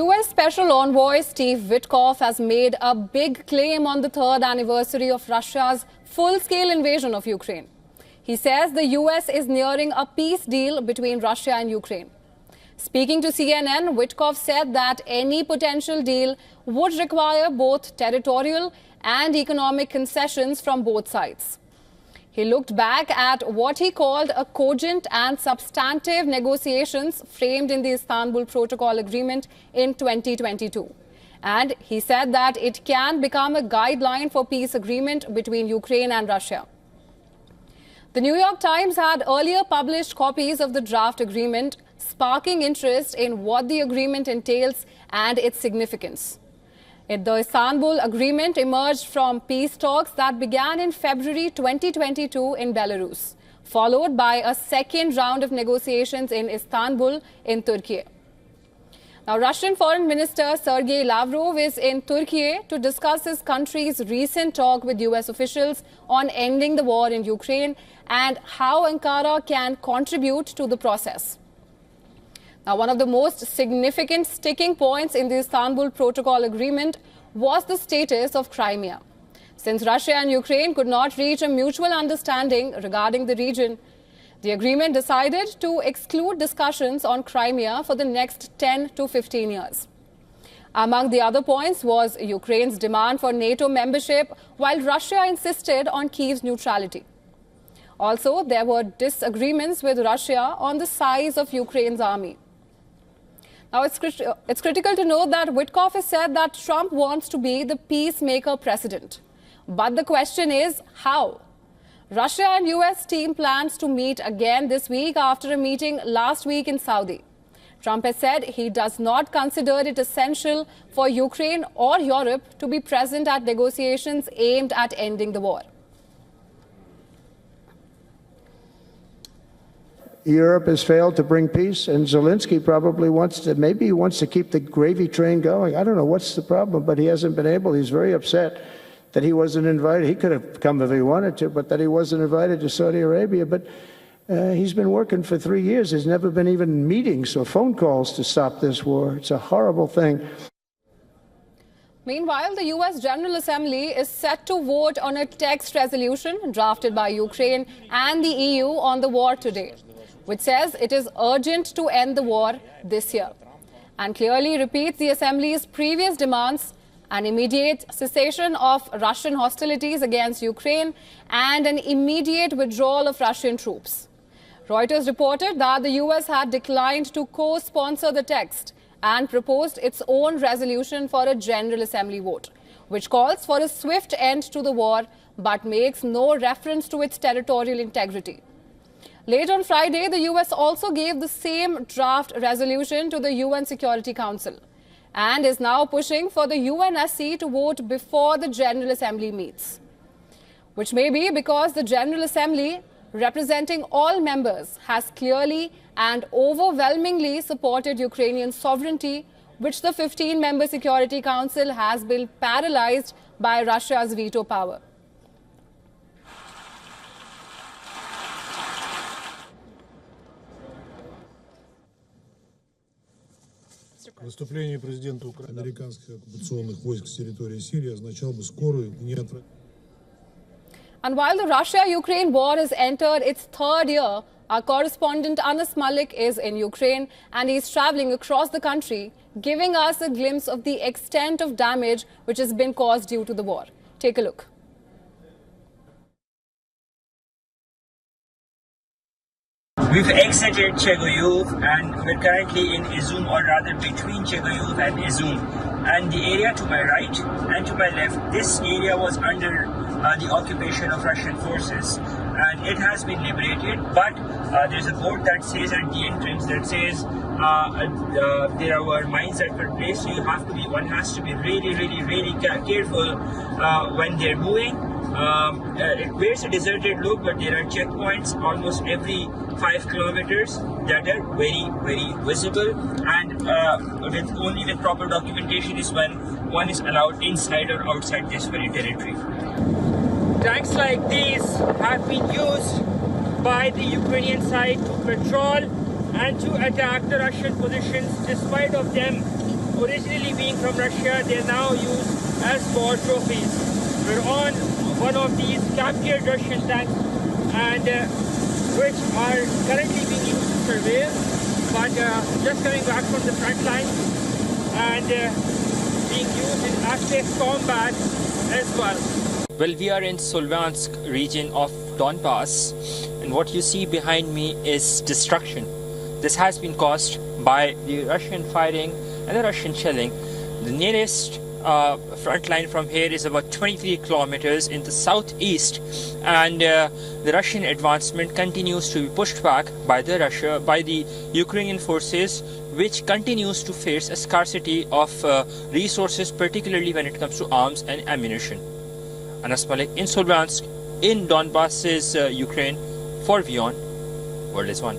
U.S. Special Envoy Steve Witkoff has made a big claim on the third anniversary of Russia's full-scale invasion of Ukraine. He says the U.S. is nearing a peace deal between Russia and Ukraine. Speaking to CNN, Witkoff said that any potential deal would require both territorial and economic concessions from both sides. He looked back at what he called a cogent and substantive negotiations framed in the Istanbul Protocol Agreement in 2022. And he said that it can become a guideline for peace agreement between Ukraine and Russia. The New York Times had earlier published copies of the draft agreement, sparking interest in what the agreement entails and its significance. The Istanbul Agreement emerged from peace talks that began in February 2022 in Belarus, followed by a second round of negotiations in Istanbul in Turkey. Now, Russian Foreign Minister Sergei Lavrov is in Turkey to discuss his country's recent talk with U.S. officials on ending the war in Ukraine and how Ankara can contribute to the process. Now, one of the most significant sticking points in the Istanbul Protocol Agreement was the status of Crimea. Since Russia and Ukraine could not reach a mutual understanding regarding the region, the agreement decided to exclude discussions on Crimea for the next 10 to 15 years. Among the other points was Ukraine's demand for NATO membership, while Russia insisted on Kyiv's neutrality. Also, there were disagreements with Russia on the size of Ukraine's army. Now, it's critical to note that Witkoff has said that Trump wants to be the peacemaker president. But the question is, how? Russia and U.S. team plans to meet again this week after a meeting last week in Saudi. Trump has said he does not consider it essential for Ukraine or Europe to be present at negotiations aimed at ending the war. Europe has failed to bring peace, and Zelensky probably maybe he wants to keep the gravy train going. I don't know what's the problem, but he hasn't been able. He's very upset that he wasn't invited. He could have come if he wanted to, but that he wasn't invited to Saudi Arabia. But he's been working for 3 years. There's never been even meetings or phone calls to stop this war. It's a horrible thing. Meanwhile, the U.S. General Assembly is set to vote on a text resolution drafted by Ukraine and the EU on the war today, which says it is urgent to end the war this year and clearly repeats the Assembly's previous demands: an immediate cessation of Russian hostilities against Ukraine and an immediate withdrawal of Russian troops. Reuters reported that the U.S. had declined to co-sponsor the text and proposed its own resolution for a General Assembly vote, which calls for a swift end to the war but makes no reference to its territorial integrity. Late on Friday, the U.S. also gave the same draft resolution to the UN Security Council and is now pushing for the UNSC to vote before the General Assembly meets, which may be because the General Assembly, representing all members, has clearly and overwhelmingly supported Ukrainian sovereignty, which the 15-member Security Council has been paralyzed by Russia's veto power. Выступление президента американских оккупационных войск с территории Сирии означало бы скорую и неотвратимую. And while the Russia-Ukraine war has entered its third year, our correspondent Anas Malik is in Ukraine and he's traveling across the country, giving us a glimpse of the extent of damage which has been caused due to the war. Take a look. We've exited Chegoyev and we're currently in Izum, or rather between Chegoyev and Izum. And the area to my right and to my left, this area was under the occupation of Russian forces, and it has been liberated. But there's a board that says at the entrance that says there were mines that were placed. So one has to be really careful when they're moving. It bears a deserted look, but there are checkpoints almost every 5 kilometers that are very visible, and only with proper documentation is when one is allowed inside or outside this very territory. Tanks like these have been used by the Ukrainian side to patrol and to attack the Russian positions, despite of them originally being from Russia, they're now used as war trophies. We're on one of these captured Russian tanks, and which are currently being used to surveil, but just coming back from the front line and being used in active combat as well. Well, we are in Solvyansk region of Donbass, and what you see behind me is destruction. This has been caused by the Russian firing and the Russian shelling. The nearest front line from here is about 23 kilometers in the southeast, and the Russian advancement continues to be pushed back by the Ukrainian forces, which continues to face a scarcity of resources, particularly when it comes to arms and ammunition. Anas Malik in Solvyansk, in Donbass's Ukraine, for WION, World is One.